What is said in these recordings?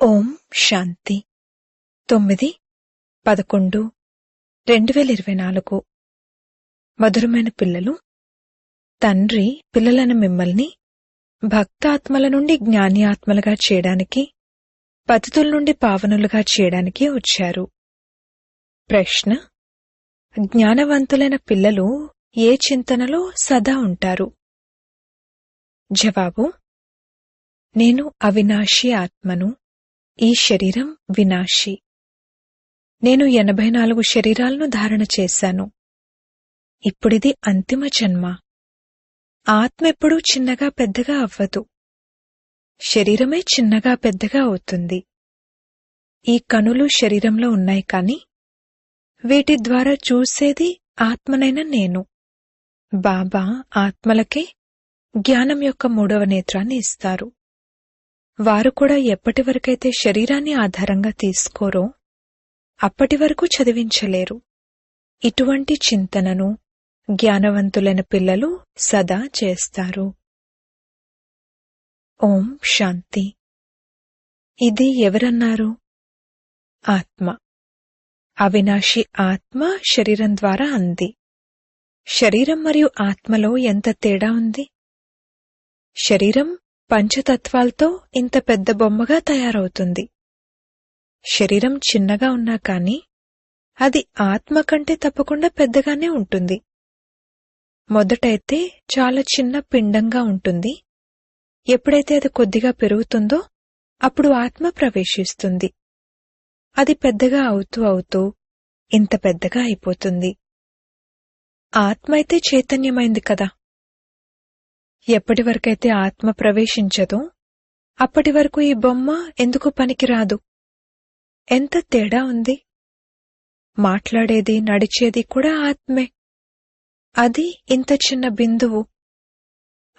ఓం శాంతి 9/11/2024 మధురమైన పిల్లలు, తండ్రి పిల్లలైన మిమ్మల్ని భక్తాత్మల నుండి జ్ఞాని ఆత్మలుగా చేయడానికి, పతితుల నుండి పావనులుగా చేయడానికి వచ్చారు. ప్రశ్న: జ్ఞానవంతులైన పిల్లలు ఏ చింతనలో సదా ఉంటారు? జవాబు: నేను అవినాశి ఆత్మను. ఈ శరీరం వినాశి. నేను 84 శరీరాలను ధారణ చేశాను. ఇప్పుడిది అంతిమ జన్మ. ఆత్మ ఎప్పుడూ చిన్నగా పెద్దగా అవ్వదు. శరీరమే చిన్నగా పెద్దగా అవుతుంది. ఈ కనులు శరీరంలో ఉన్నాయి కాని వీటి ద్వారా చూసేది ఆత్మనైన నేను. బాబా ఆత్మలకే జ్ఞానం యొక్క 3వ నేత్రాన్ని ఇస్తారు. వారు కూడా ఎప్పటివరకైతే శరీరాన్ని ఆధారంగా తీసుకోరో అప్పటి వరకు చదివించలేరు. ఇటువంటి చింతనను జ్ఞానవంతులైన పిల్లలు సదా చేస్తారు. ఓం శాంతి. ఇది ఎవరన్నారు? ఆత్మ. అవినాశి ఆత్మ శరీరం ద్వారా అంది. శరీరం మరియు ఆత్మలో ఎంత తేడా ఉంది? శరీరం పంచతత్వాలతో ఇంత పెద్ద బొమ్మగా తయారవుతుంది. శరీరం చిన్నగా ఉన్నా కాని అది ఆత్మ కంటే తప్పకుండా పెద్దగానే ఉంటుంది. మొదటైతే చాలా చిన్న పిండంగా ఉంటుంది. ఎప్పుడైతే అది కొద్దిగా పెరుగుతుందో అప్పుడు ఆత్మ ప్రవేశిస్తుంది. అది పెద్దగా అవుతూ అవుతూ ఇంత పెద్దగా అయిపోతుంది. ఆత్మ అయితే చైతన్యమైంది కదా. ఎప్పటివరకైతే ఆత్మ ప్రవేశించదో అప్పటి వరకు ఈ బొమ్మ ఎందుకు పనికిరాదు. ఎంత తేడా ఉంది! మాట్లాడేది నడిచేది కూడా ఆత్మే. అది ఇంత చిన్న బిందువు.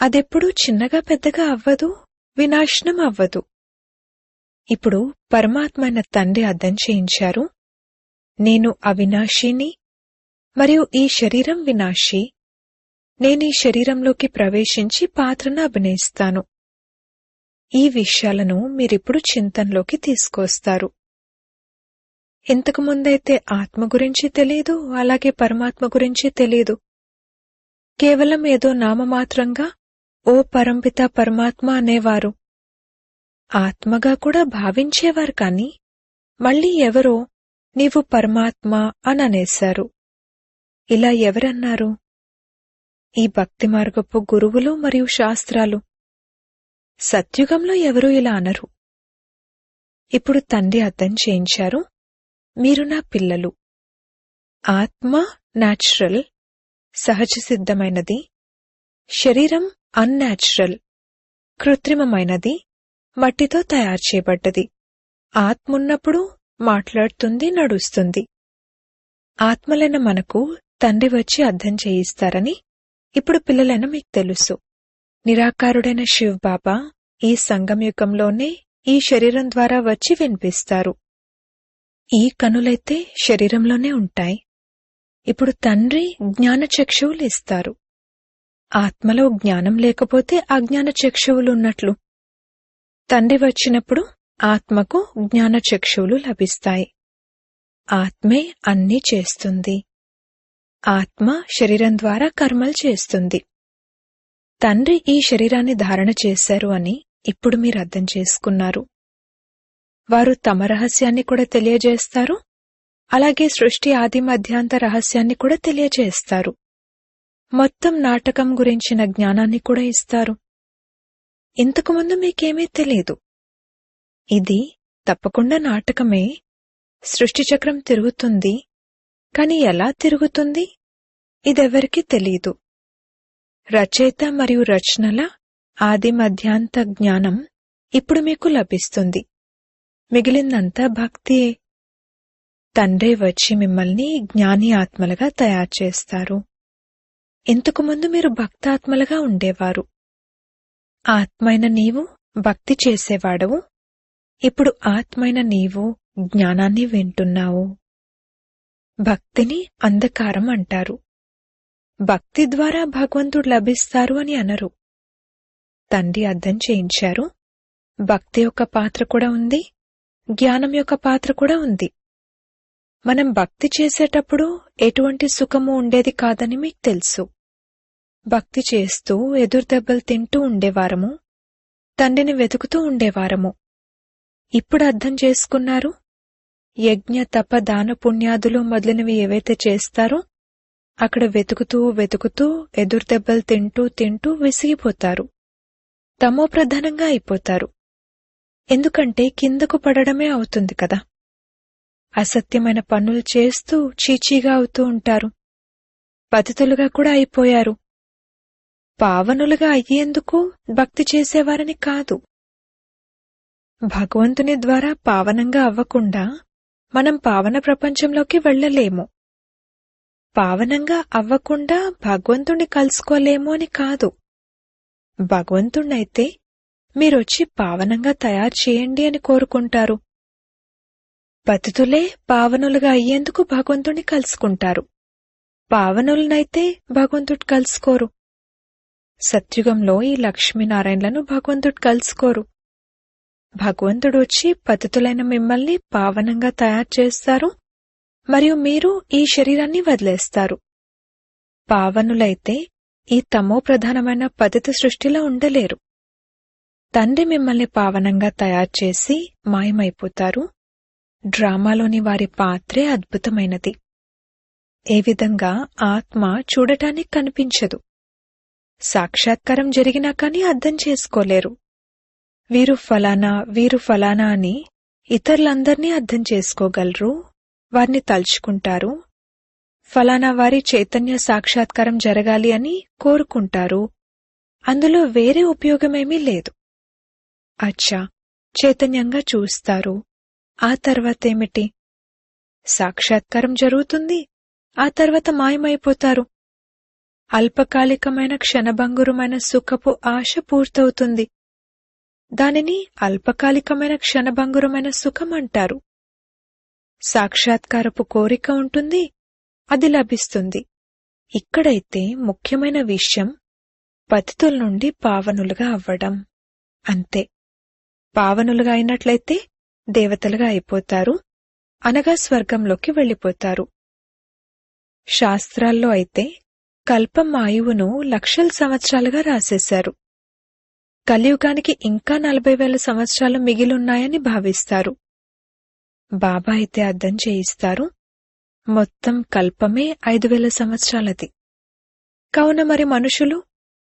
అదెప్పుడూ చిన్నగా పెద్దగా అవ్వదు, వినాశనం అవ్వదు. ఇప్పుడు పరమాత్మైన తండ్రి అర్థం చేయించారు, నేను అవినాశిని మరియు ఈ శరీరం వినాశి. నేనీ శరీరంలోకి ప్రవేశించి పాత్రను అభినయిస్తాను. ఈ విషయాలను మీరిప్పుడు చింతనలోకి తీసుకొస్తారు. ఇంతకు ముందైతే ఆత్మ గురించి తెలీదు, అలాగే పరమాత్మ గురించి తెలీదు. కేవలం ఏదో నామమాత్రంగా ఓ పరంపిత పరమాత్మ అనేవారు. ఆత్మగా కూడా భావించేవారు కాని మళ్ళీ ఎవరో నీవు పరమాత్మ అని అనేశారు. ఇలా ఎవరన్నారు? ఈ భక్తి మార్గపు గురువులు మరియు శాస్త్రాలు. సత్యుగంలో ఎవరూ ఇలా అనరు. ఇప్పుడు తండ్రి అర్థం చేయించారు, మీరు నా పిల్లలు. ఆత్మ న్యాచురల్, సహజ సిద్ధమైనది. శరీరం అన్యాచురల్, కృత్రిమమైనది, మట్టితో తయారు చేయబడ్డది. ఆత్మున్నప్పుడు మాట్లాడుతుంది, నడుస్తుంది. ఆత్మలైన మనకు తండ్రి వచ్చి అర్థం చేయిస్తారని ఇప్పుడు పిల్లలైన మీకు తెలుసు. నిరాకారుడైన శివ్ బాబా ఈ సంగమయుగంలోనే ఈ శరీరం ద్వారా వచ్చి వినిపిస్తారు. ఈ కనులైతే శరీరంలోనే ఉంటాయి. ఇప్పుడు తండ్రి జ్ఞానచక్షువులు ఇస్తారు. ఆత్మలో జ్ఞానం లేకపోతే అజ్ఞాన చక్షువులు ఉన్నట్లు. తండ్రి వచ్చినప్పుడు ఆత్మకు జ్ఞానచక్షువులు లభిస్తాయి. ఆత్మే అన్నీ చేస్తుంది. ఆత్మ శరీరం ద్వారా కర్మలు చేస్తుంది. తండ్రి ఈ శరీరాన్ని ధారణ చేశారు అని ఇప్పుడు మీరు అర్థం చేసుకున్నారు. వారు తమ రహస్యాన్ని కూడా తెలియజేస్తారు, అలాగే సృష్టి ఆది మధ్యాంత రహస్యాన్ని కూడా తెలియజేస్తారు. మొత్తం నాటకం గురించిన జ్ఞానాన్ని కూడా ఇస్తారు. ఇంతకుముందు మీకేమీ తెలీదు. ఇది తప్పకుండా నాటకమే. సృష్టి చక్రం తిరుగుతుంది, కాని ఎలా తిరుగుతుంది ఇదెవరికీ తెలీదు. రచయిత మరియు రచనల ఆది మధ్యాంత జ్ఞానం ఇప్పుడు మీకు లభిస్తుంది. మిగిలిందంతా భక్తియే. తండ్రే వచ్చి మిమ్మల్ని జ్ఞాని ఆత్మలుగా తయారు చేస్తారు. ఇంతకుముందు మీరు భక్తాత్మలుగా ఉండేవారు. ఆత్మైన నీవు భక్తి చేసేవాడవు. ఇప్పుడు ఆత్మైన నీవు జ్ఞానాన్ని వింటున్నావు. భక్తిని అంధకారం అంటారు. భక్తి ద్వారా భగవంతుడు లభిస్తారు అని అనరు. తండ్రి అర్థం చేయించారు, భక్తి యొక్క పాత్ర కూడా ఉంది, జ్ఞానం యొక్క పాత్ర కూడా ఉంది. మనం భక్తి చేసేటప్పుడు ఎటువంటి సుఖము ఉండేది కాదని మీకు తెలుసు. భక్తి చేస్తూ ఎదురుదెబ్బలు తింటూ ఉండేవారము, తండ్రిని వెతుకుతూ ఉండేవారము. ఇప్పుడు అర్థం చేసుకున్నారు, యజ్ఞ తప దాన పుణ్యాదులు మొదలైనవి ఏవైతే చేస్తారో అక్కడ వెతుకుతూ వెతుకుతూ ఎదురుదెబ్బలు తింటూ తింటూ విసిగిపోతారు, తమో ప్రధానంగా అయిపోతారు. ఎందుకంటే కిందకు పడడమే అవుతుంది కదా. అసత్యమైన పనులు చేస్తూ చీచీగా అవుతూ ఉంటారు. పతితులుగా కూడా అయిపోయారు. పావనులుగా అయ్యేందుకు భక్తి చేసేవారని కాదు. భగవంతుని ద్వారా పావనంగా అవ్వకుండా మనం పావన ప్రపంచంలోకి వెళ్లలేము. పావనంగా అవ్వకుండా భగవంతుణ్ణి కలుసుకోలేము అని కాదు. భగవంతుణ్ణైతే మీరొచ్చి పావనంగా తయారు చేయండి అని కోరుకుంటారు. పతితులే పావనులుగా అయ్యేందుకు భగవంతుణ్ణి కలుసుకుంటారు. పావనులనైతే భగవంతుడు కలుసుకోరు. సత్యుగంలో ఈ లక్ష్మీనారాయణలను భగవంతుడు కలుసుకోరు. భగవంతుడు వచ్చి పతితులైన మిమ్మల్ని పావనంగా తయారు చేస్తారు, మరియు మీరు ఈ శరీరాన్ని వదిలేస్తారు. పావనులైతే ఈ తమో ప్రధానమైన పతిత సృష్టిలో ఉండలేరు. తండ్రి మిమ్మల్ని పావనంగా తయారు చేసి మాయమైపోతారు. డ్రామాలోని వారి పాత్రే అద్భుతమైనది. ఏ విధంగా ఆత్మ చూడటానికి కనిపించదు. సాక్షాత్కారం జరిగినా కానీ అర్థం చేసుకోలేరు. వీరు ఫలానా అని ఇతరులందర్నీ అర్థం చేసుకోగలరు, వారిని తలుచుకుంటారు. ఫలానా వారి చైతన్య సాక్షాత్కారం జరగాలి అని కోరుకుంటారు. అందులో వేరే ఉపయోగమేమీ లేదు. అచ్చా, చైతన్యంగా చూస్తారు. ఆ తర్వాతేమిటి? సాక్షాత్కారం జరుగుతుంది, ఆ తర్వాత మాయమైపోతారు. అల్పకాలికమైన క్షణభంగురమైన సుఖపు ఆశ పూర్తవుతుంది. దానిని అల్పకాలికమైన క్షణభంగురమైన సుఖం అంటారు. సాక్షాత్కారపు కోరిక ఉంటుంది, అది లభిస్తుంది. ఇక్కడైతే ముఖ్యమైన విషయం పతితుల నుండి పావనులుగా అవ్వడం. అంతే. పావనులుగా అయినట్లయితే దేవతలుగా అయిపోతారు, అనగా స్వర్గంలోకి వెళ్లిపోతారు. శాస్త్రాల్లో అయితే కల్పం ఆయువును లక్షల సంవత్సరాలుగా రాసేశారు. కలియుగానికి ఇంకా 40,000 సంవత్సరాలు మిగిలున్నాయని భావిస్తారు. బాబా అయితే అర్థం చేయిస్తారు, మొత్తం కల్పమే 5,000 సంవత్సరాలది. కావున మరి మనుషులు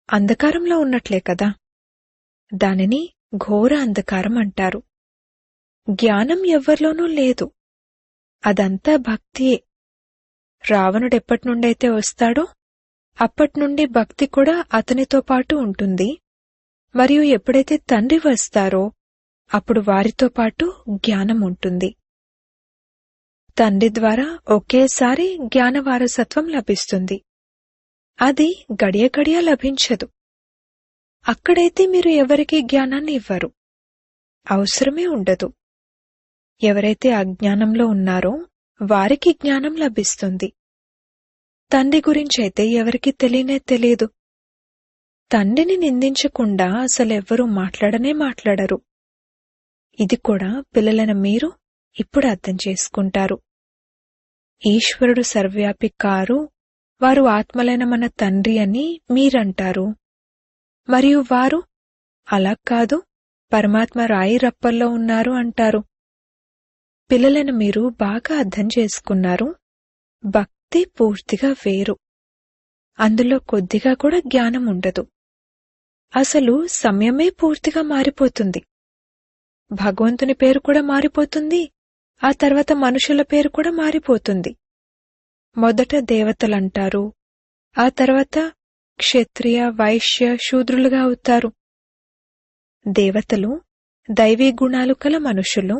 అంధకారంలో ఉన్నట్లే కదా. దానిని ఘోర అంధకారం అంటారు. జ్ఞానం ఎవ్వరిలోనూ లేదు. అదంతా భక్తియే. రావణుడెప్పటినుండైతే వస్తాడో అప్పటినుండి భక్తి కూడా అతనితో పాటు ఉంటుంది. మరియు ఎప్పుడైతే తండ్రి వస్తారో అప్పుడు వారితో పాటు జ్ఞానం ఉంటుంది. తండ్రి ద్వారా ఒకేసారి జ్ఞాన వారసత్వం లభిస్తుంది. అది గడియ గడియ లభించదు. అక్కడైతే మీరు ఎవరికీ జ్ఞానాన్ని ఇవ్వరు, అవసరమే ఉండదు. ఎవరైతే అజ్ఞానంలో ఉన్నారో వారికి జ్ఞానం లభిస్తుంది. తండ్రి గురించైతే ఎవరికీ తెలియనే తెలియదు. తండ్రిని నిందించకుండా అసలెవ్వరూ మాట్లాడనే మాట్లాడరు. ఇది కూడా పిల్లలైన మీరు ఇప్పుడు అర్థం చేసుకుంటారు. ఈశ్వరుడు సర్వవ్యాపి కారు, వారు ఆత్మలైన మన తండ్రి అని మీరంటారు. మరియు వారు అలా కాదు, పరమాత్మ రాయి రప్పల్లో ఉన్నారు అంటారు. పిల్లలైన మీరు బాగా అర్థం చేసుకున్నారు. భక్తి పూర్తిగా వేరు. అందులో కొద్దిగా కూడా జ్ఞానం ఉండదు. అసలు సమయమే పూర్తిగా మారిపోతుంది. భగవంతుని పేరు కూడా మారిపోతుంది, ఆ తర్వాత మనుషుల పేరు కూడా మారిపోతుంది. మొదట దేవతలంటారు, ఆ తర్వాత క్షత్రియ వైశ్య శూద్రులుగా అవుతారు. దేవతలు దైవీ గుణాలు కల మనుషులు,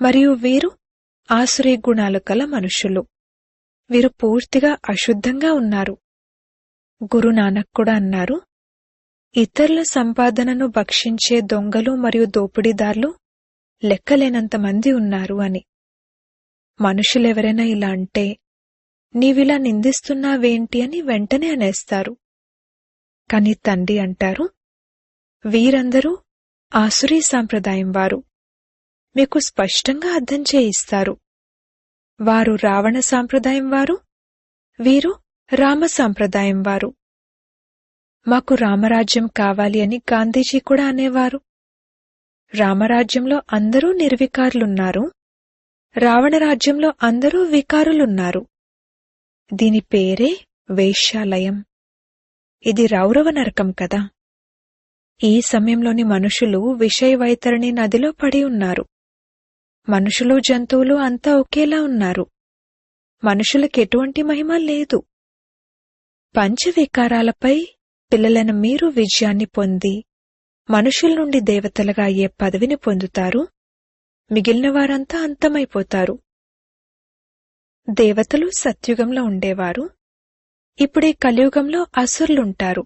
మరియు వీరు ఆసురీ గుణాలు కల మనుషులు. వీరు పూర్తిగా అశుద్ధంగా ఉన్నారు. గురునానక్ కూడా అన్నారు, ఇతరుల సంపాదనను భక్షించే దొంగలు మరియు దోపిడీదారులు లెక్కలేనంత మంది ఉన్నారు అని. మనుషులెవరైనా ఇలా అంటే, నీవిలా నిందిస్తున్నావేంటి అని వెంటనే అనేస్తారు. కాని తండ్రి అంటారు, వీరందరూ ఆసురీ సాంప్రదాయం వారు. మీకు స్పష్టంగా అర్థం చేయిస్తారు. వారు రావణ సాంప్రదాయం వారు, వీరు రామ సాంప్రదాయం వారు. మాకు రామరాజ్యం కావాలి అని గాంధీజీ కూడా అనేవారు. రామరాజ్యంలో అందరూ నిర్వికారులున్నారు, రావణరాజ్యంలో అందరూ వికారులున్నారు. దీని పేరే వేశ్యాలయం. ఇది రౌరవ నరకం కదా. ఈ సమయంలోని మనుషులు విషయ వైతరణి నదిలో పడి ఉన్నారు. మనుషులు జంతువులు అంతా ఒకేలా ఉన్నారు. మనుషులకెటువంటి మహిమ లేదు. పంచవికారాలపై పిల్లలైన మీరు విజయాన్ని పొంది మనుషుల నుండి దేవతలుగా అయ్యే పదవిని పొందుతారు. మిగిలిన వారంతా అంతమైపోతారు. దేవతలు సత్యుగంలో ఉండేవారు. ఇప్పుడే కలియుగంలో అసురులుంటారు.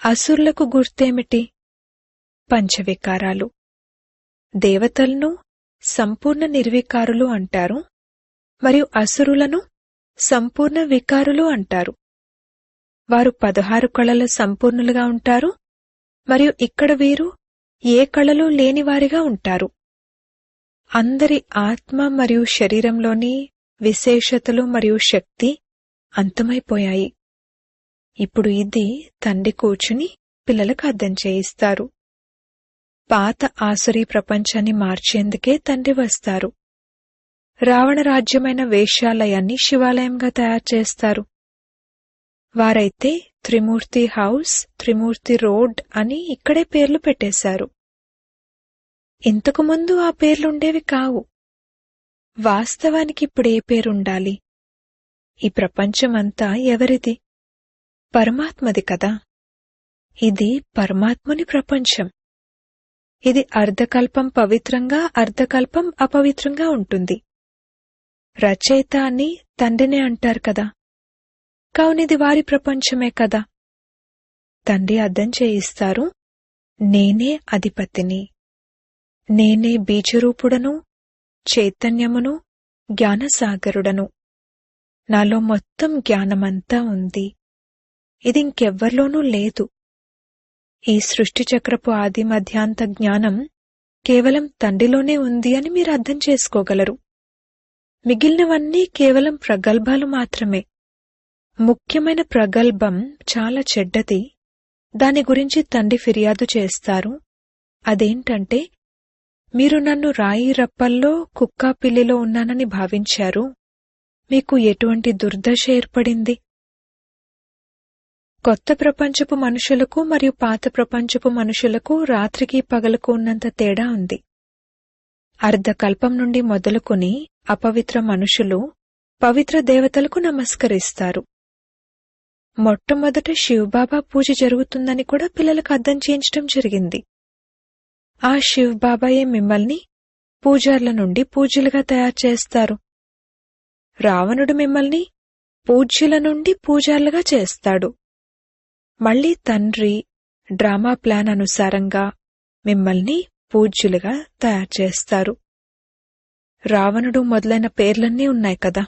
అసురులకు గుర్తేమిటి? పంచవికారాలు. దేవతలను సంపూర్ణ నిర్వికారులు అంటారు, మరియు అసురులను సంపూర్ణ వికారులు అంటారు. వారు 16 కళల సంపూర్ణులుగా ఉంటారు, మరియు ఇక్కడ వీరు ఏ కళలు లేనివారిగా ఉంటారు. అందరి ఆత్మ మరియు శరీరంలోని విశేషతలు మరియు శక్తి అంతమైపోయాయి. ఇప్పుడు ఇది తండ్రి కూర్చుని పిల్లలకు అర్థం చేయిస్తారు. పాత ఆసురీ ప్రపంచాన్ని మార్చేందుకే తండ్రి వస్తారు. రావణ రాజ్యమైన వేశ్యాలయాన్ని శివాలయంగా తయారు చేస్తారు. వారైతే త్రిమూర్తి హౌస్, త్రిమూర్తి రోడ్ అని ఇక్కడే పేర్లు పెట్టేశారు. ఇంతకుముందు ఆ పేర్లుండేవి కావు. వాస్తవానికి ఇప్పుడే పేరుండాలి. ఈ ప్రపంచమంతా ఎవరిది? పరమాత్మది కదా. ఇది పరమాత్ముని ప్రపంచం. ఇది అర్ధకల్పం పవిత్రంగా, అర్ధకల్పం అపవిత్రంగా ఉంటుంది. రచయిత అని తండ్రినే అంటారు కదా. కావునిది వారి ప్రపంచమే కదా. తండ్రి అర్థం చేయిస్తారు, నేనే అధిపతిని, నేనే బీజరూపుడను, చైతన్యమును, జ్ఞానసాగరుడను. నాలో మొత్తం జ్ఞానమంతా ఉంది. ఇది ఇంకెవ్వర్లోనూ లేదు. ఈ సృష్టిచక్రపు ఆది మధ్యాంత జ్ఞానం కేవలం తండ్రిలోనే ఉంది అని మీరు అర్థం చేసుకోగలరు. మిగిలినవన్నీ కేవలం ప్రగల్భాలు మాత్రమే. ముఖ్యమైన ప్రగల్భం చాలా చెడ్డది. దాని గురించి తండ్రి ఫిర్యాదు చేస్తారు. అదేంటంటే, మీరు నన్ను రాయి రప్పల్లో కుక్కా పిల్లిలో ఉన్నానని భావించారు. మీకు ఎటువంటి దుర్దశ ఏర్పడింది? కొత్త ప్రపంచపు మనుషులకు మరియు పాత ప్రపంచపు మనుషులకు రాత్రికి పగలకు ఉన్నంత తేడా ఉంది. అర్ధకల్పం నుండి మొదలుకొని అపవిత్ర మనుషులు పవిత్ర దేవతలకు నమస్కరిస్తారు. మొట్టమొదట శివబాబా పూజ జరుగుతుందని కూడా పిల్లలకు అర్థం చేయించడం జరిగింది. ఆ శివబాబాయే మిమ్మల్ని పూజార్ల నుండి పూజ్యులుగా తయారు చేస్తారు. రావణుడు మిమ్మల్ని పూజ్యుల నుండి పూజార్లుగా చేస్తాడు. మళ్లీ తండ్రి డ్రామా ప్లాన్ అనుసారంగా మిమ్మల్ని పూజ్యులుగా తయారు చేస్తారు. రావణుడు మొదలైన పేర్లన్నీ ఉన్నాయి కదా.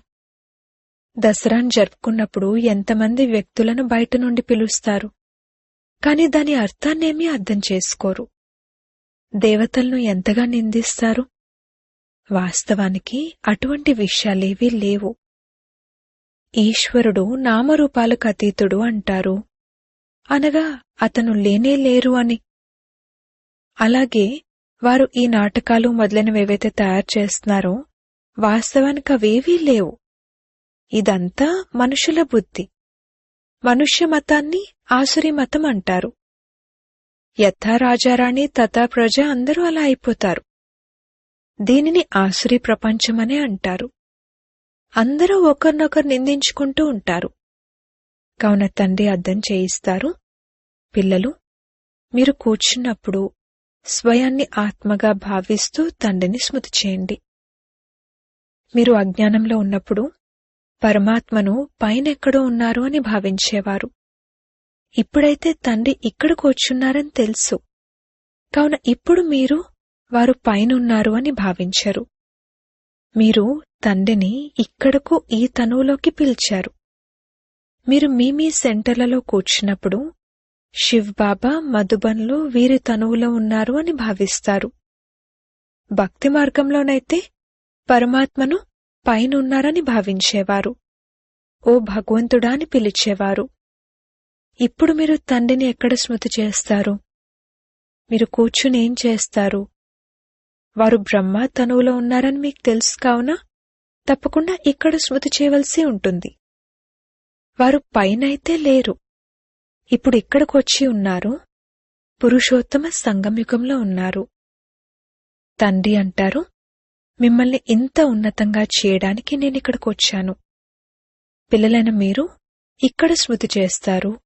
దసరాను జరుపుకున్నప్పుడు ఎంతమంది వ్యక్తులను బయట నుండి పిలుస్తారు, కాని దాని అర్థాన్నేమీ అర్థం చేసుకోరు. దేవతలను ఎంతగా నిందిస్తారు. వాస్తవానికి అటువంటి విషయాలేవీ లేవు. ఈశ్వరుడు నామరూపాలకు అతీతుడు అంటారు, అనగా అతను లేనే లేరు అని. అలాగే వారు ఈ నాటకాలు మొదలైనవేవైతే తయారు చేస్తున్నారో వాస్తవానికి అవేవీ లేవు. ఇదంతా మనుషుల బుద్ధి. మనుష్య మతాన్ని ఆసురీ మతం అంటారు. యథా రాజారాణి తథా ప్రజ అందరూ అలా అయిపోతారు. దీనిని ఆసురీ ప్రపంచమనే అంటారు. అందరూ ఒకరినొకరు నిందించుకుంటూ ఉంటారు. కావున తండ్రి అర్థం చేయిస్తారు, పిల్లలు, మీరు కూర్చున్నప్పుడు స్వయాన్ని ఆత్మగా భావిస్తూ తండ్రిని స్మృతి చేయండి. మీరు అజ్ఞానంలో ఉన్నప్పుడు పరమాత్మను పైనెక్కడో ఉన్నారు అని భావించేవారు. ఇప్పుడైతే తండ్రి ఇక్కడ కూర్చున్నారని తెలుసు. కావున ఇప్పుడు మీరు వారు పైనున్నారు అని భావించరు. మీరు తండ్రిని ఇక్కడకు ఈ తనువులోకి పిలిచారు. మీరు మీ సెంటర్లలో కూర్చున్నప్పుడు శివ్ బాబా మధుబన్లో వీరి తనువులో ఉన్నారు అని భావిస్తారు. భక్తి మార్గంలోనైతే పరమాత్మను పైనున్నారని భావించేవారు. ఓ భగవంతుడా అని పిలిచేవారు. ఇప్పుడు మీరు తండ్రిని ఎక్కడ స్మృతి చేస్తారు? మీరు కూర్చుని ఏం చేస్తారు? వారు బ్రహ్మ తనువులో ఉన్నారని మీకు తెలుసు కావున తప్పకుండా ఇక్కడ స్మృతి చేయవలసి ఉంటుంది. వారు పైనైతే లేరు, ఇప్పుడు ఇక్కడికొచ్చి ఉన్నారు, పురుషోత్తమ సంగమయుగంలో ఉన్నారు. తండ్రి అంటారు, మిమ్మల్ని ఇంత ఉన్నతంగా చేయడానికి నేనిక్కడికొచ్చాను. పిల్లలైన మీరు ఇక్కడ స్మృతి చేస్తారు,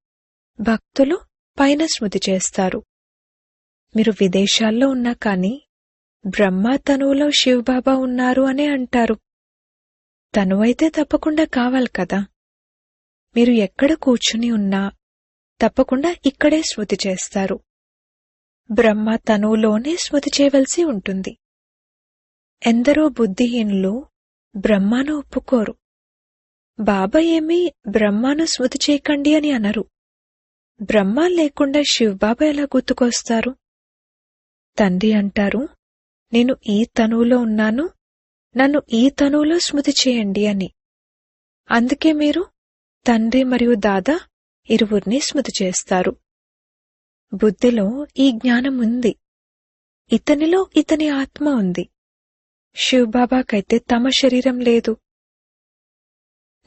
భక్తులు పైన స్మృతి చేస్తారు. మీరు విదేశాల్లో ఉన్నా కాని బ్రహ్మ తనువులో శివబాబా ఉన్నారు అనే అంటారు. తనువైతే తప్పకుండా కావాలి కదా. మీరు ఎక్కడ కూర్చుని ఉన్నా తప్పకుండా ఇక్కడే స్మృతి చేస్తారు. బ్రహ్మ తనువులోనే స్మృతి చేయవలసి ఉంటుంది. ఎందరో బుద్ధిహీనులు బ్రహ్మను ఒప్పుకోరు. బాబా ఏమీ బ్రహ్మను స్మృతి చేయకండి అని అనరు. బ్రహ్మ లేకుండా శివబాబా ఎలా గుర్తుకొస్తారు? తండ్రి అంటారు, నేను ఈ తనువులో ఉన్నాను, నన్ను ఈ తనువులో స్మృతి చేయండి అని. అందుకే మీరు తండ్రి మరియు దాదా ఇరువురిని స్మృతి చేస్తారు. బుద్ధిలో ఈ జ్ఞానం ఉంది. ఇతనిలో ఇతని ఆత్మ ఉంది. శివబాబాకైతే తమ శరీరం లేదు.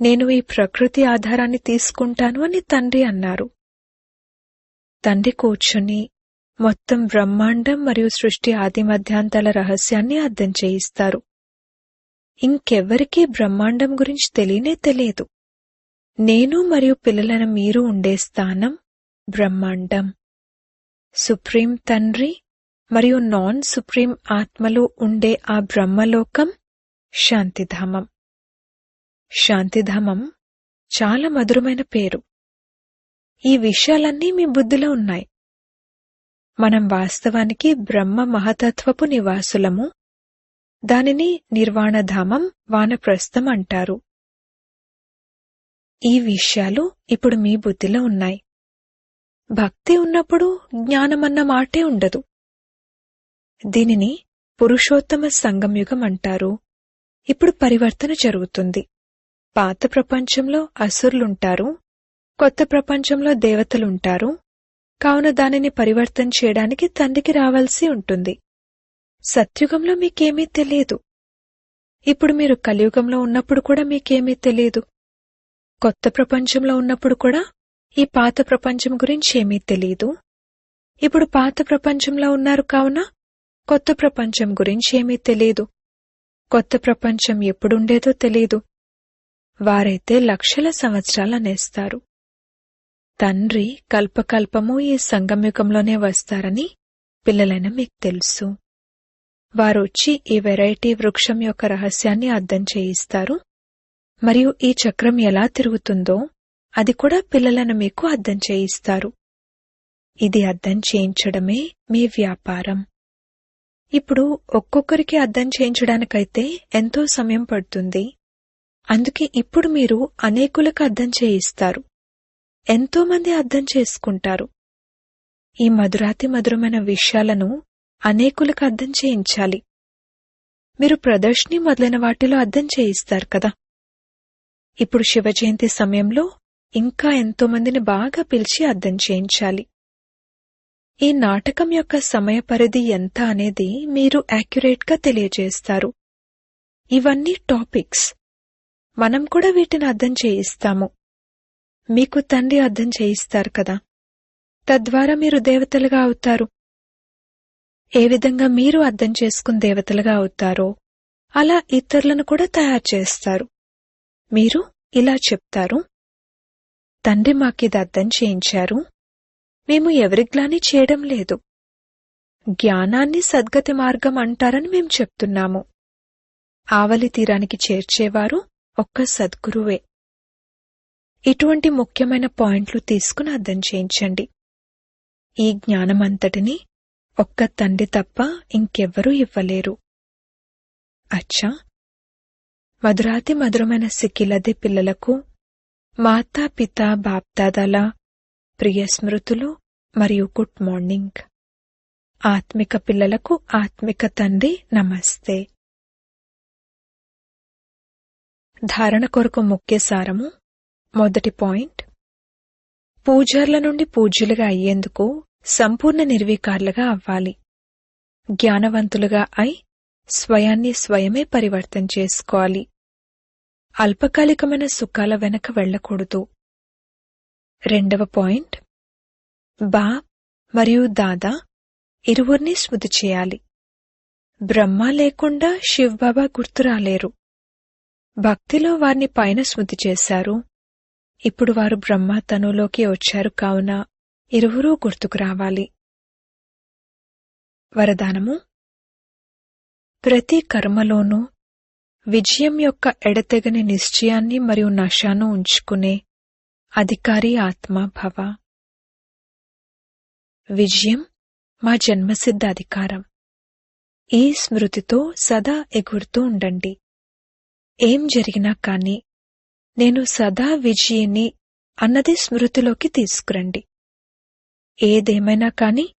నేను ఈ ప్రకృతి ఆధారాన్ని తీసుకుంటాను అని తండ్రి అన్నారు. తండ్రి కూర్చుని మొత్తం బ్రహ్మాండం మరియు సృష్టి ఆది మధ్యాంతాల రహస్యాన్ని అర్థం చేయిస్తారు. ఇంకెవ్వరికీ బ్రహ్మాండం గురించి తెలియనే తెలియదు. నేను మరియు పిల్లలైన మీరు ఉండే స్థానం బ్రహ్మాండం. సుప్రీం తండ్రి మరియు నాన్ సుప్రీం ఆత్మలు ఉండే ఆ బ్రహ్మలోకం శాంతిధామం. శాంతిధామం చాలా మధురమైన పేరు. ఈ విషయాలన్నీ మీ బుద్ధిలో ఉన్నాయి. మనం వాస్తవానికి బ్రహ్మ మహతత్వపు నివాసులము. దానిని నిర్వాణధామం, వానప్రస్థం అంటారు. ఈ విషయాలు ఇప్పుడు మీ బుద్ధిలో ఉన్నాయి. భక్తి ఉన్నప్పుడు జ్ఞానమన్న మాటే ఉండదు. దీనిని పురుషోత్తమ సంగమయుగం అంటారు. ఇప్పుడు పరివర్తన జరుగుతుంది. పాత ప్రపంచంలో అసురులుంటారు, కొత్త ప్రపంచంలో దేవతలుంటారు. కావున దానిని పరివర్తన చేయడానికి తండ్రికి రావాల్సి ఉంటుంది. సత్యుగంలో మీకేమీ తెలియదు. ఇప్పుడు మీరు కలియుగంలో ఉన్నప్పుడు కూడా మీకేమీ తెలియదు. కొత్త ప్రపంచంలో ఉన్నప్పుడు కూడా ఈ పాత ప్రపంచం గురించి ఏమీ తెలీదు. ఇప్పుడు పాత ప్రపంచంలో ఉన్నారు కావున కొత్త ప్రపంచం గురించి ఏమీ తెలీదు. కొత్త ప్రపంచం ఎప్పుడుండేదో తెలీదు. వారైతే లక్షల సంవత్సరాలనేస్తారు. తండ్రి కల్పకల్పము ఈ సంగమయుగంలోనే వస్తారని పిల్లలైన మీకు తెలుసు. వారొచ్చి ఈ వెరైటీ వృక్షం యొక్క రహస్యాన్ని అర్థం చేయిస్తారు. మరియు ఈ చక్రం ఎలా తిరుగుతుందో అది కూడా పిల్లలైన మీకు అర్థం చేయిస్తారు. ఇది అర్థం చేయించడమే మీ వ్యాపారం. ఇప్పుడు ఒక్కొక్కరికి అర్థం చేయించడానికైతే ఎంతో సమయం పడుతుంది. అందుకే ఇప్పుడు మీరు అనేకులకు అర్థం చేయిస్తారు. ఎంతోమంది అర్థం చేసుకుంటారు. ఈ మధురాతి మధురమైన విషయాలను అనేకులకు అర్థం చేయించాలి. మీరు ప్రదర్శని మొదలైన వాటిలో అర్థం చేయిస్తారు కదా. ఇప్పుడు శివ జయంతి సమయంలో ఇంకా ఎంతోమందిని బాగా పిలిచి అర్థం చేయించాలి. ఈ నాటకం యొక్క సమయ పరిధి ఎంత అనేది మీరు యాక్యురేట్గా తెలియజేస్తారు. ఇవన్నీ టాపిక్స్. మనం కూడా వీటిని అర్థం చేయిస్తాము. మీకు తండ్రి అర్థం చేయిస్తారు కదా. తద్వారా మీరు దేవతలుగా అవుతారు. ఏ విధంగా మీరు అర్థం చేసుకుని దేవతలుగా అవుతారో అలా ఇతరులను కూడా తయారు చేస్తారు. మీరు ఇలా చెప్తారు, తండ్రి మాకిది అర్థం చేయించారు. మేము ఎవరిగ్లాని చేయడం లేదు. జ్ఞానాన్ని సద్గతి మార్గం అంటారని మేం చెప్తున్నాము. ఆవలి తీరానికి చేర్చేవారు ఒక్క సద్గురువే. ఇటువంటి ముఖ్యమైన పాయింట్లు తీసుకుని అర్థం చేయించండి. ఈ జ్ఞానమంతటిని ఒక్క తండ్రి తప్ప ఇంకెవ్వరూ ఇవ్వలేరు. అచ్చా, మధురాతి మధురమైన సిక్కిలదే పిల్లలకు మాతా పిత బాప్దాదాల ప్రియ స్మృతులు మరియు గుడ్ మార్నింగ్. ఆత్మిక పిల్లలకు ఆత్మిక తండ్రి నమస్తే. ధారణ కొరకు ముఖ్య సారము. మొదటి పాయింట్, పూజార్ల నుండి పూజ్యులుగా అయ్యేందుకు సంపూర్ణ నిర్వీకారులుగా అవ్వాలి. జ్ఞానవంతులుగా అయి స్వయాన్ని స్వయమే పరివర్తన చేసుకోవాలి. అల్పకాలికమైన సుఖాల వెనక వెళ్లకూడదు. రెండవ పాయింట్, బాప్ మరియు దాదా ఇరువురిని స్మృతి చేయాలి. బ్రహ్మ లేకుండా శివబాబా గుర్తురాలేరు. భక్తిలో వారిని పైన స్మృతి చేశారు. ఇప్పుడు వారు బ్రహ్మ తనులోకి వచ్చారు కావున ఇరువురూ గుర్తుకు రావాలి. వరదానము. ప్రతి కర్మలోనూ విజయం యొక్క ఎడతెగని నిశ్చయాన్ని మరియు నశాను ఉంచుకునే అధికారి ఆత్మ భవ. విజయం మా జన్మసిద్ధ అధికారం. ఈ స్మృతితో సదా ఎగురుతూ ఉండండి. ఏం జరిగినా కాని నేను సదా విజయిని అన్నది స్మృతిలోకి తీసుకురండి. ఏదేమైనా కాని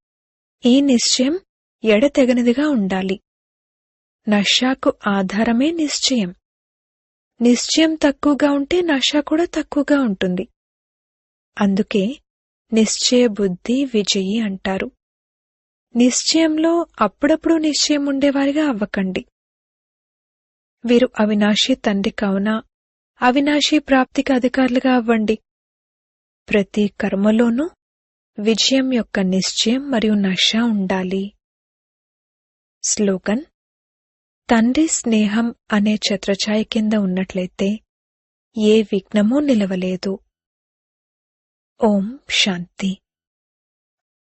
ఈ నిశ్చయం ఎడతెగనిదిగా ఉండాలి. నషాకు ఆధారమే నిశ్చయం. నిశ్చయం తక్కువగా ఉంటే నషా కూడా తక్కువగా ఉంటుంది. అందుకే నిశ్చయ బుద్ధి విజయి అంటారు. నిశ్చయంలో అప్పుడప్పుడు నిశ్చయం ఉండేవారిగా అవ్వకండి. వీరు అవినాశీ తండ్రి కావున అవినాశీ ప్రాప్తికి అధికారులుగా అవ్వండి. ప్రతి కర్మలోనూ విజయం యొక్క నిశ్చయం మరియు నష ఉండాలి. స్లోగన్. తండ్రి స్నేహం అనే ఛత్రఛాయ కింద ఉన్నట్లయితే ఏ విఘ్నమూ నిలవలేదు. ఓం శాంతి.